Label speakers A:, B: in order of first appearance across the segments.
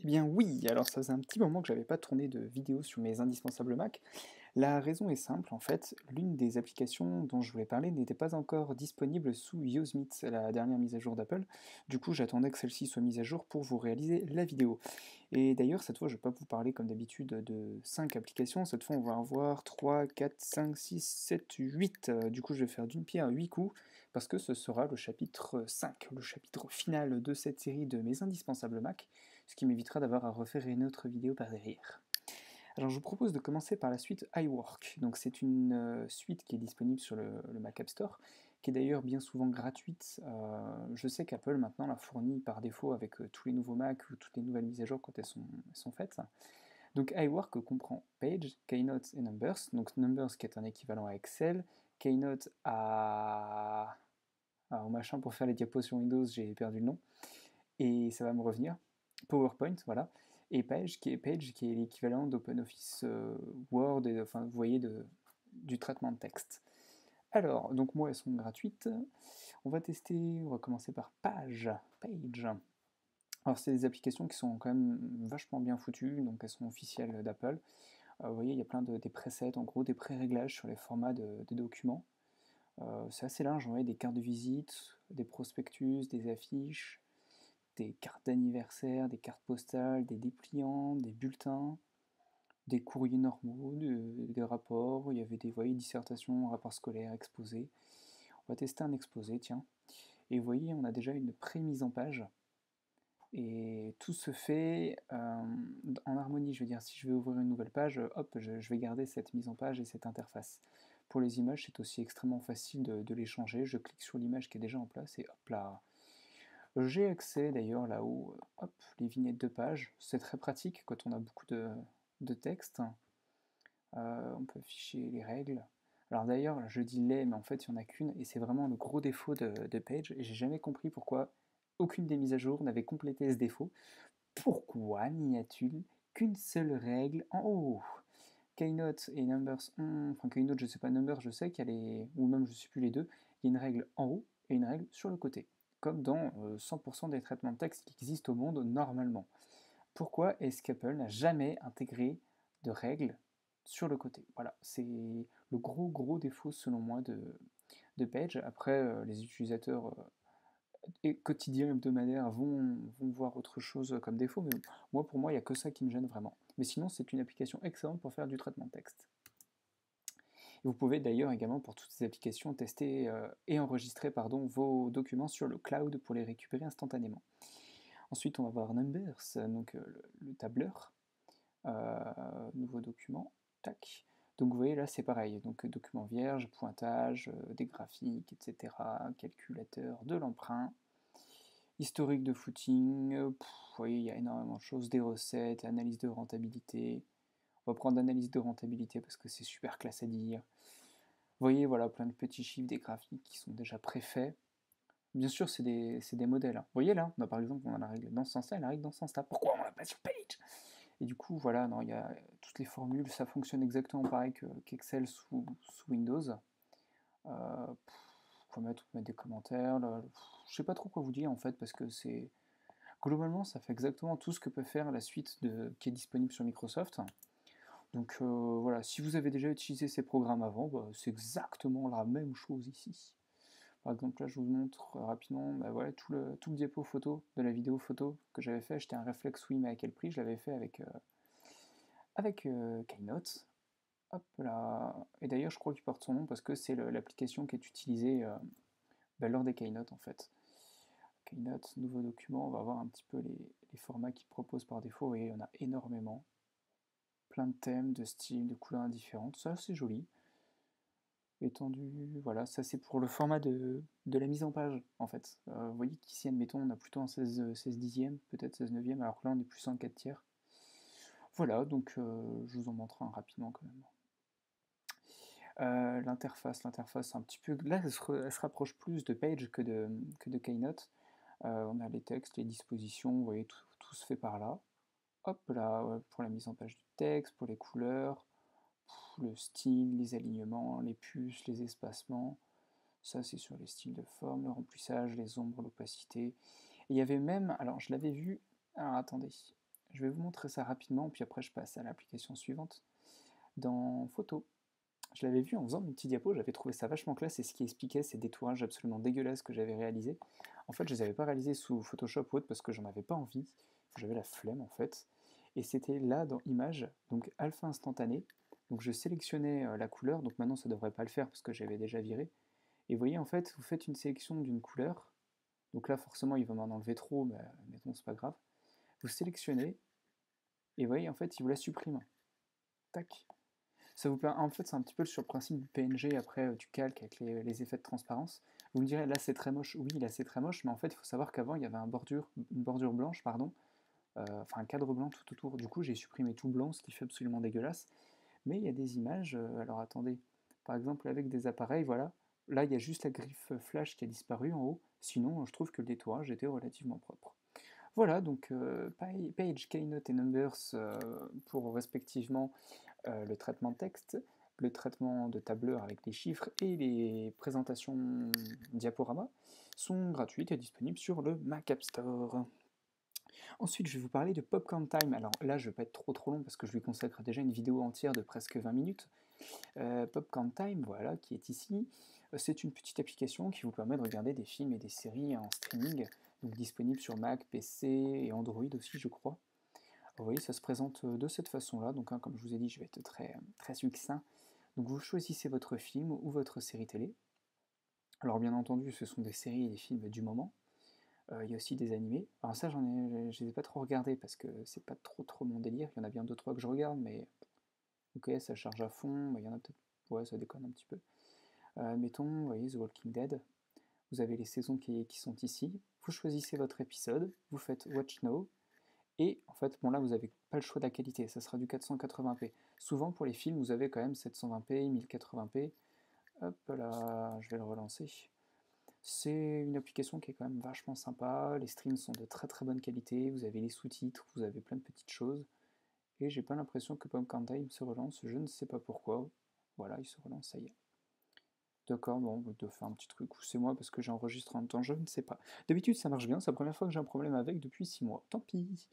A: Eh bien oui, alors ça faisait un petit moment que j'avais pas tourné de vidéo sur mes indispensables Mac. La raison est simple, en fait, l'une des applications dont je voulais parler n'était pas encore disponible sous Yosemite, la dernière mise à jour d'Apple. Du coup, j'attendais que celle-ci soit mise à jour pour vous réaliser la vidéo. Et d'ailleurs, cette fois, je vais pas vous parler comme d'habitude de 5 applications, cette fois on va avoir 3, 4, 5, 6, 7, 8. Du coup, je vais faire d'une pierre 8 coups, parce que ce sera le chapitre 5, le chapitre final de cette série de mes indispensables Mac, ce qui m'évitera d'avoir à refaire une autre vidéo par derrière. Alors je vous propose de commencer par la suite iWork. Donc c'est une suite qui est disponible sur le Mac App Store, qui est d'ailleurs bien souvent gratuite. Je sais qu'Apple maintenant la fournit par défaut avec tous les nouveaux Mac ou toutes les nouvelles mises à jour quand elles sont faites. Donc iWork comprend Page, Keynote et Numbers. Donc Numbers qui est un équivalent à Excel, Keynote à... au machin pour faire les diapos sur Windows, j'ai perdu le nom et ça va me revenir. PowerPoint, voilà. Et Page qui est l'équivalent d'OpenOffice Word, et, enfin, vous voyez, du traitement de texte. Alors, donc moi, elles sont gratuites. On va commencer par Page. Alors, c'est des applications qui sont quand même vachement bien foutues, donc elles sont officielles d'Apple. Vous voyez, il y a plein des presets, en gros, des pré-réglages sur les formats de documents. C'est assez large, vous voyez, des cartes de visite, des prospectus, des affiches, des cartes d'anniversaire, des cartes postales, des dépliants, des bulletins, des courriers normaux, des rapports. Il y avait des, vous voyez, dissertations, rapports scolaires, exposés. On va tester un exposé, tiens. Et vous voyez, on a déjà une pré-mise en page. Et tout se fait en harmonie. Je veux dire, si je vais ouvrir une nouvelle page, hop, je vais garder cette mise en page et cette interface. Pour les images, c'est aussi extrêmement facile de les changer. Je clique sur l'image qui est déjà en place et hop là, j'ai accès d'ailleurs là-haut, hop, les vignettes de page. C'est très pratique quand on a beaucoup de texte. On peut afficher les règles. Alors d'ailleurs, je dis les, mais en fait, il n'y en a qu'une, et c'est vraiment le gros défaut de Page, et j'ai jamais compris pourquoi aucune des mises à jour n'avait complété ce défaut. Pourquoi n'y a-t-il qu'une seule règle en haut? Keynote et Numbers enfin Keynote, je sais pas, Numbers, je sais qu'il y a les, ou même je sais plus les deux, il y a une règle en haut et une règle sur le côté, comme dans 100% des traitements de texte qui existent au monde normalement. Pourquoi est-ce qu'Apple n'a jamais intégré de règles sur le côté? Voilà, c'est le gros défaut selon moi de Page. Après, les utilisateurs quotidiens, hebdomadaires vont voir autre chose comme défaut, mais moi, pour moi, il n'y a que ça qui me gêne vraiment. Mais sinon, c'est une application excellente pour faire du traitement de texte. Et vous pouvez d'ailleurs également, pour toutes ces applications, tester et enregistrer vos documents sur le cloud pour les récupérer instantanément. Ensuite, on va voir Numbers, donc le tableur. Nouveau document, tac. Donc vous voyez là c'est pareil, donc document vierge, pointage, des graphiques, etc. Calculateur de l'emprunt, historique de footing, vous voyez il y a énormément de choses, des recettes, analyse de rentabilité. On va prendre analyse de rentabilité parce que c'est super classe à dire. Vous voyez voilà plein de petits chiffres, des graphiques qui sont déjà préfaits. Bien sûr c'est des modèles. Hein. Vous voyez là, on a, par exemple on a la règle dans ce sens-là et la règle dans ce sens-là. Pourquoi on l'a pas sur Page? Et du coup, voilà, non, il y a toutes les formules, ça fonctionne exactement pareil qu'Excel sous Windows. Faut mettre des commentaires. Là, je sais pas trop quoi vous dire en fait, parce que c'est globalement, ça fait exactement tout ce que peut faire la suite qui est disponible sur Microsoft. Donc voilà, si vous avez déjà utilisé ces programmes avant, bah, c'est exactement la même chose ici. Par exemple, là, je vous montre rapidement bah, voilà, tout le diapo photo de la vidéo photo que j'avais fait. J'étais un réflexe, oui, mais à quel prix? Je l'avais fait avec Keynote. Hop là. Et d'ailleurs, je crois qu'il porte son nom parce que c'est l'application qui est utilisée bah, lors des Keynote en fait. Keynote, nouveau document, on va voir un petit peu les formats qu'il propose par défaut. Et on a énormément. Plein de thèmes, de styles, de couleurs différentes. Ça, c'est joli. Étendu, voilà, ça c'est pour le format de la mise en page en fait. Vous voyez qu'ici, admettons, on a plutôt un 16 dixième, peut-être 16 neuvième, alors que là on est plus en 4 tiers. Voilà, donc je vous en montre un rapidement quand même. L'interface, un petit peu. Là, elle se rapproche plus de Page que de Keynote. On a les textes, les dispositions, vous voyez, tout se fait par là. Hop là, ouais, pour la mise en page du texte, pour les couleurs, le style, les alignements, les puces, les espacements. Ça, c'est sur les styles de forme, le remplissage, les ombres, l'opacité. Et il y avait même, alors je l'avais vu, alors attendez, je vais vous montrer ça rapidement, puis après je passe à l'application suivante. Dans Photo, je l'avais vu en faisant une petite diapo, j'avais trouvé ça vachement classe, et ce qui expliquait ces détourages absolument dégueulasses que j'avais réalisés. En fait, je les avais pas réalisés sous Photoshop ou autre parce que j'en avais pas envie, j'avais la flemme en fait. Et c'était là dans Images, donc Alpha Instantané. Donc je sélectionnais la couleur, donc maintenant ça devrait pas le faire parce que j'avais déjà viré. Et vous voyez, en fait, vous faites une sélection d'une couleur, donc là forcément il va m'en enlever trop, mais mettons c'est pas grave. Vous sélectionnez, et vous voyez, en fait, il vous la supprime. Tac. Ça vous permet, en fait, c'est un petit peu sur le principe du PNG, après du calque avec les effets de transparence. Vous me direz, là c'est très moche. Oui, là c'est très moche, mais en fait, il faut savoir qu'avant, il y avait une bordure blanche, pardon, enfin un cadre blanc tout autour. Du coup, j'ai supprimé tout blanc, ce qui fait absolument dégueulasse. Mais il y a des images, alors attendez, par exemple avec des appareils, voilà, là il y a juste la griffe flash qui a disparu en haut, sinon je trouve que le détourage était relativement propre. Voilà, donc Page, Keynote et Numbers pour respectivement le traitement de texte, le traitement de tableur avec les chiffres et les présentations diaporama sont gratuites et disponibles sur le Mac App Store. Ensuite, je vais vous parler de Popcorn Time. Alors là, je ne vais pas être trop long parce que je lui consacre déjà une vidéo entière de presque 20 minutes. Popcorn Time, voilà, qui est ici. C'est une petite application qui vous permet de regarder des films et des séries en streaming, donc disponible sur Mac, PC et Android aussi, je crois. Vous voyez, ça se présente de cette façon-là. Donc, comme je vous ai dit, je vais être très succinct. Donc, vous choisissez votre film ou votre série télé. Alors, bien entendu, ce sont des séries et des films du moment. Il y a aussi des animés. Alors ça, je les ai pas trop regardés parce que c'est pas trop mon délire. Il y en a bien 2-3 que je regarde, mais ok, ça charge à fond. Il y en a peut-être, ouais, ça déconne un petit peu. Mettons, vous voyez, The Walking Dead. Vous avez les saisons qui sont ici. Vous choisissez votre épisode, vous faites Watch Now, et en fait, bon là, vous n'avez pas le choix de la qualité, ça sera du 480p. Souvent, pour les films, vous avez quand même 720p, 1080p. Hop là, je vais le relancer. C'est une application qui est quand même vachement sympa, les streams sont de très bonne qualité, vous avez les sous-titres, vous avez plein de petites choses, et j'ai pas l'impression que Popcorn Time se relance, je ne sais pas pourquoi. Voilà, il se relance, ça y est. D'accord, bon, il doit faire un petit truc, ou c'est moi parce que j'enregistre en même temps, je ne sais pas. D'habitude ça marche bien, c'est la première fois que j'ai un problème avec depuis 6 mois, tant pis.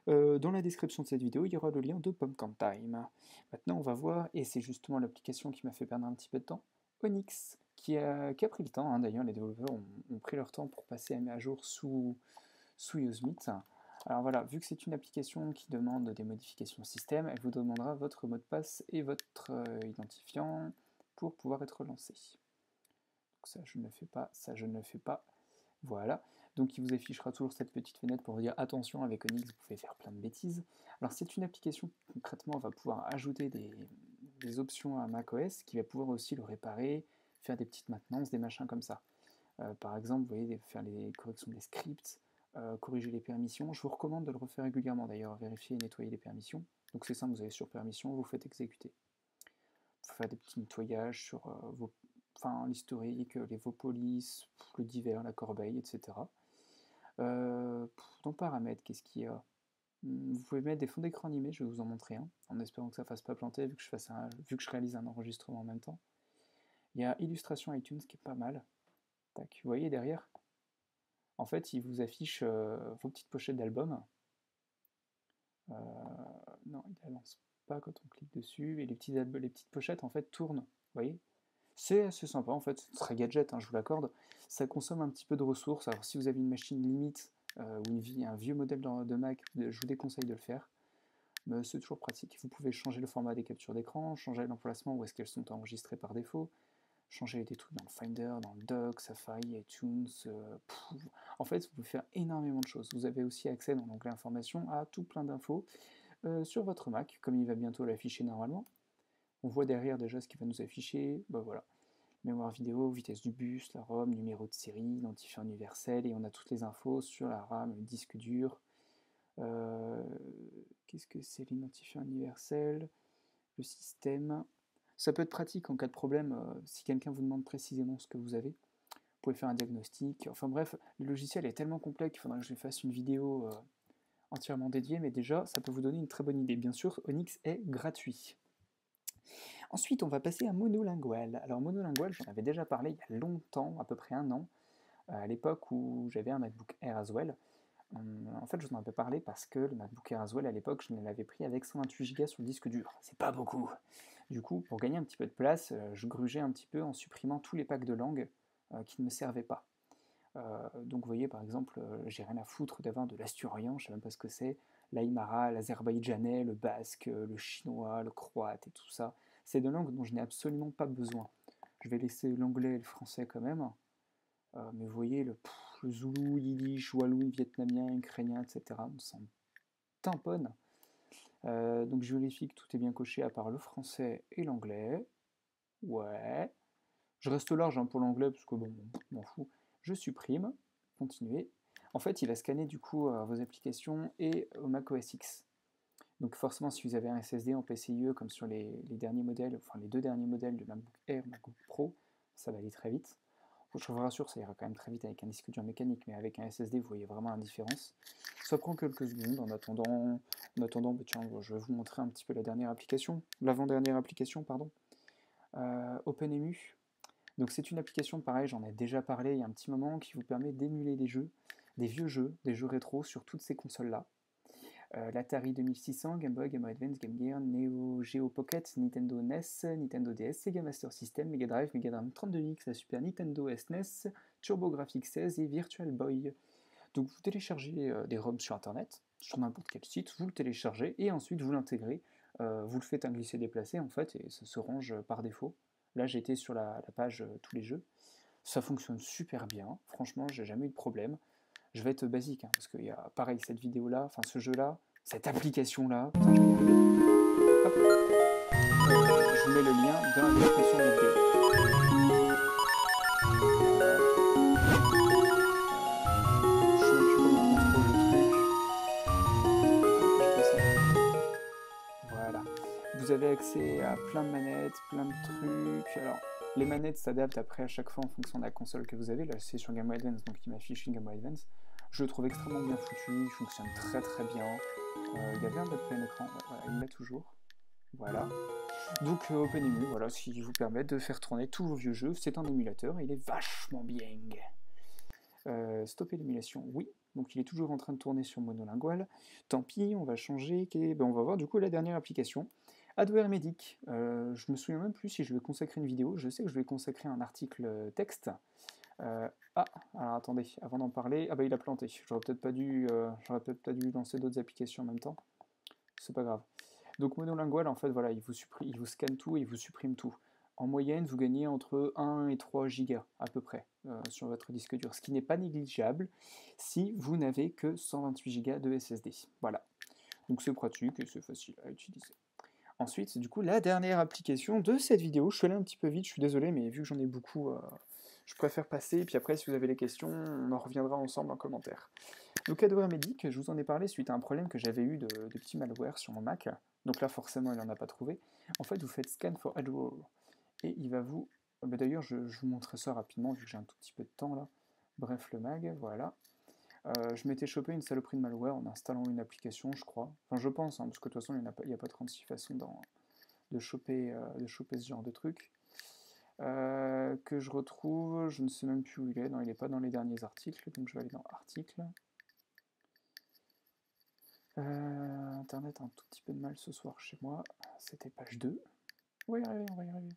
A: Dans la description de cette vidéo, il y aura le lien de Popcorn Time. Maintenant, on va voir, et c'est justement l'application qui m'a fait perdre un petit peu de temps, Onyx, qui a pris le temps, hein. D'ailleurs les développeurs ont pris leur temps pour passer à jour sous Yosemite. Alors voilà, vu que c'est une application qui demande des modifications système, elle vous demandera votre mot de passe et votre identifiant pour pouvoir être lancé. Donc ça je ne le fais pas, ça je ne le fais pas. Voilà, donc il vous affichera toujours cette petite fenêtre pour vous dire attention, avec Onyx vous pouvez faire plein de bêtises. Alors c'est une application qui concrètement va pouvoir ajouter des options à macOS, qui va pouvoir aussi le réparer, faire des petites maintenances, des machins comme ça. Par exemple, vous voyez, faire les corrections des scripts, corriger les permissions. Je vous recommande de le refaire régulièrement d'ailleurs, vérifier et nettoyer les permissions. Donc c'est simple, vous allez sur permissions, vous faites exécuter. Vous faire des petits nettoyages sur l'historique, les vos polices, le divers, la corbeille, etc. Dans paramètres, qu'est-ce qu'il y a? Vous pouvez mettre des fonds d'écran animés, je vais vous en montrer un, en espérant que ça ne fasse pas planter vu que je réalise un enregistrement en même temps. Il y a illustration iTunes qui est pas mal. Tac, vous voyez derrière, en fait, il vous affiche vos petites pochettes d'albums. Non, il ne lance pas quand on clique dessus, et les petites pochettes en fait tournent, vous voyez. C'est assez sympa en fait, c'est très gadget, hein, je vous l'accorde. Ça consomme un petit peu de ressources, alors si vous avez une machine limite ou un vieux modèle de Mac, je vous déconseille de le faire. Mais c'est toujours pratique. Vous pouvez changer le format des captures d'écran, changer l'emplacement où est-ce qu'elles sont enregistrées par défaut, changer des trucs dans le Finder, dans le Dock, Safari, iTunes. En fait, vous pouvez faire énormément de choses. Vous avez aussi accès dans l'onglet Informations à tout plein d'infos sur votre Mac, comme il va bientôt l'afficher normalement. On voit derrière déjà ce qu'il va nous afficher. Bah voilà. Mémoire vidéo, vitesse du bus, la ROM, numéro de série, identifiant universel, et on a toutes les infos sur la RAM, le disque dur. Qu'est-ce que c'est l'identifiant universel? Le système. Ça peut être pratique en cas de problème, si quelqu'un vous demande précisément ce que vous avez. Vous pouvez faire un diagnostic. Enfin bref, le logiciel est tellement complet qu'il faudra que je fasse une vidéo entièrement dédiée, mais déjà, ça peut vous donner une très bonne idée. Bien sûr, Onyx est gratuit. Ensuite, on va passer à Monolingual. Alors Monolingual, j'en avais déjà parlé il y a longtemps, à peu près un an, à l'époque où j'avais un MacBook Air as well. En fait, je vous en avais parlé parce que le MacBook Air Haswell, à l'époque, je l'avais pris avec 128 Go sur le disque dur. C'est pas beaucoup. Du coup, pour gagner un petit peu de place, je grugeais un petit peu en supprimant tous les packs de langue qui ne me servaient pas. Donc vous voyez, par exemple, j'ai rien à foutre d'avoir de l'asturien, je sais même pas ce que c'est, l'aïmara, l'azerbaïdjanais, le basque, le chinois, le croate et tout ça. C'est des langues dont je n'ai absolument pas besoin. Je vais laisser l'anglais et le français quand même, mais vous voyez, le zoulou, yiddish, walloon, vietnamien, ukrainien, etc., on s'en tamponne. Donc je vérifie que tout est bien coché à part le français et l'anglais. Ouais. Je reste large hein, pour l'anglais parce que bon, je m'en fous. Je supprime, continuer. En fait, il va scanner du coup vos applications et au Mac OS X. Donc forcément, si vous avez un SSD en PCIe comme sur les derniers modèles, enfin les deux derniers modèles de MacBook Air, MacBook Pro, ça va aller très vite. Je vous rassure, ça ira quand même très vite avec un disque dur mécanique, mais avec un SSD, vous voyez vraiment la différence. Ça prend quelques secondes. En attendant, bah, tiens, je vais vous montrer un petit peu la dernière application, l'avant-dernière application, pardon. OpenEMU. Donc c'est une application, pareil, j'en ai déjà parlé il y a un petit moment, qui vous permet d'émuler des jeux, des vieux jeux, des jeux rétro sur toutes ces consoles-là. L'Atari 2600, Game Boy, Game Boy Advance, Game Gear, Neo Geo Pocket, Nintendo NES, Nintendo DS, Sega Master System, Mega Drive 32X, la Super Nintendo SNES, TurboGrafx 16 et Virtual Boy. Donc vous téléchargez des ROMs sur internet, sur n'importe quel site, vous le téléchargez et ensuite vous l'intégrez. Vous le faites un glisser-déplacer en fait et ça se range par défaut. Là j'étais sur la page tous les jeux. Ça fonctionne super bien, franchement j'ai jamais eu de problème. Je vais être basique, hein, parce qu'il y a pareil cette vidéo-là, enfin ce jeu-là, cette application-là, putain, je vais y arriver. Hop, je vous mets le lien dans la description de la vidéo. Je sais même plus comment on contrôle le truc. Je descends. Voilà. Vous avez accès à plein de manettes, plein de trucs. Alors, les manettes s'adaptent après à chaque fois en fonction de la console que vous avez. Là, c'est sur Game Boy Advance, donc il m'affiche une Game Boy Advance. Je le trouve extrêmement bien foutu, il fonctionne très très bien. Il y avait un mode plein écran, ouais, voilà, il l'a toujours. Voilà. Donc OpenEMU, voilà, ce qui vous permet de faire tourner tous vos vieux jeux. C'est un émulateur et il est vachement bien. Stopper l'émulation, oui. Donc il est toujours en train de tourner sur monolingual. Tant pis, on va changer. Ben, on va voir du coup la dernière application. Adware Medic. Je me souviens même plus si je vais consacrer une vidéo. Je sais que je vais consacrer un article texte. Alors attendez, avant d'en parler, ah bah il a planté. J'aurais peut-être pas dû lancer d'autres applications en même temps. C'est pas grave. Donc monolingual, en fait, voilà, il vous scanne tout et il vous supprime tout. En moyenne, vous gagnez entre 1 et 3 gigas à peu près sur votre disque dur, ce qui n'est pas négligeable si vous n'avez que 128 gigas de SSD. Voilà. Donc c'est pratique et c'est facile à utiliser. Ensuite, du coup, la dernière application de cette vidéo, je suis allé un petit peu vite, je suis désolé, mais vu que j'en ai beaucoup, je préfère passer, et puis après, si vous avez des questions, on en reviendra ensemble en commentaire. Donc Adware Medic, je vous en ai parlé suite à un problème que j'avais eu de petits malware sur mon Mac. Donc là, forcément, il n'en a pas trouvé. En fait, vous faites scan for Adware, et il va vous... D'ailleurs, je vous montre ça rapidement, vu que j'ai un tout petit peu de temps là. Bref, le mag, voilà. Je m'étais chopé une saloperie de malware en installant une application, je crois. Enfin, je pense, hein, parce que de toute façon, il n'y a pas 36 façons de choper ce genre de truc. Que je retrouve, je ne sais même plus où il est. Non, il n'est pas dans les derniers articles, donc je vais aller dans Articles. Internet a un tout petit peu de mal ce soir chez moi. C'était page 2. On va y arriver, on va y arriver.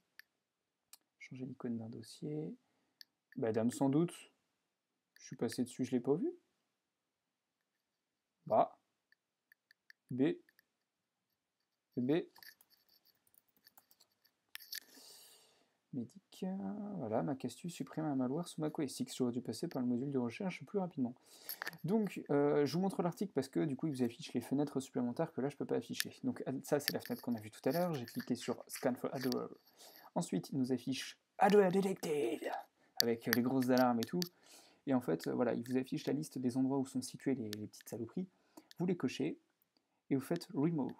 A: Changer l'icône d'un dossier. Bah, dame sans doute. Je suis passé dessus, je l'ai pas vu. Bah. B. B. Medic. Voilà, Mac Astuce supprime un malware sous Mac OS X. J'aurais dû passer par le module de recherche plus rapidement. Donc, je vous montre l'article parce que du coup, il vous affiche les fenêtres supplémentaires que là, je ne peux pas afficher. Donc, ça, c'est la fenêtre qu'on a vue tout à l'heure. J'ai cliqué sur Scan for Adware. Ensuite, il nous affiche Adware Detected avec les grosses alarmes et tout. Et en fait, voilà, il vous affiche la liste des endroits où sont situées les petites saloperies. Vous les cochez et vous faites Remove.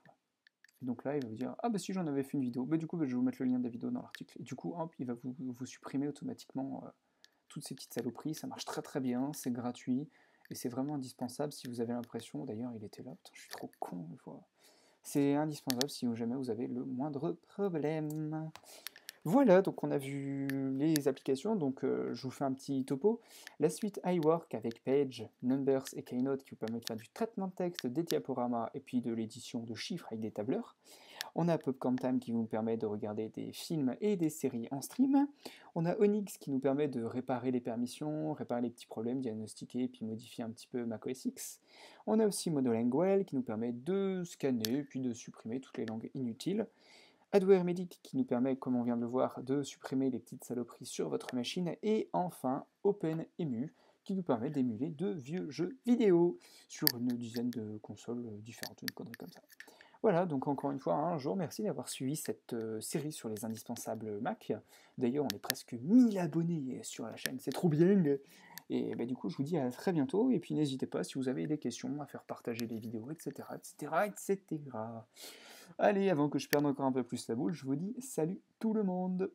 A: Et donc là, il va vous dire, ah bah si j'en avais fait une vidéo, bah du coup, bah, je vais vous mettre le lien de la vidéo dans l'article. Et du coup, hop, il va vous supprimer automatiquement toutes ces petites saloperies. Ça marche très très bien, c'est gratuit. Et c'est vraiment indispensable si vous avez l'impression, d'ailleurs il était là, putain, je suis trop con une fois. C'est indispensable si jamais vous avez le moindre problème. Voilà, donc on a vu les applications, donc je vous fais un petit topo. La suite iWork avec Page, Numbers et Keynote qui vous permet de faire du traitement de texte, des diaporamas et puis de l'édition de chiffres avec des tableurs. On a Popcorn Time qui vous permet de regarder des films et des séries en stream. On a Onyx qui nous permet de réparer les permissions, réparer les petits problèmes, diagnostiquer et puis modifier un petit peu macOS X. On a aussi Monolingual qui nous permet de scanner et puis de supprimer toutes les langues inutiles. Adware Medic qui nous permet, comme on vient de le voir, de supprimer les petites saloperies sur votre machine. Et enfin, OpenEmu qui nous permet d'émuler de vieux jeux vidéo sur une dizaine de consoles différentes, une connerie comme ça. Voilà, donc encore une fois, un jour, merci d'avoir suivi cette série sur les indispensables Mac. D'ailleurs, on est presque 1000 abonnés sur la chaîne, c'est trop bien. Et bah, du coup, je vous dis à très bientôt. Et puis n'hésitez pas, si vous avez des questions, à faire partager les vidéos, etc., etc., etc. Allez, avant que je perde encore un peu plus la boule, je vous dis salut tout le monde.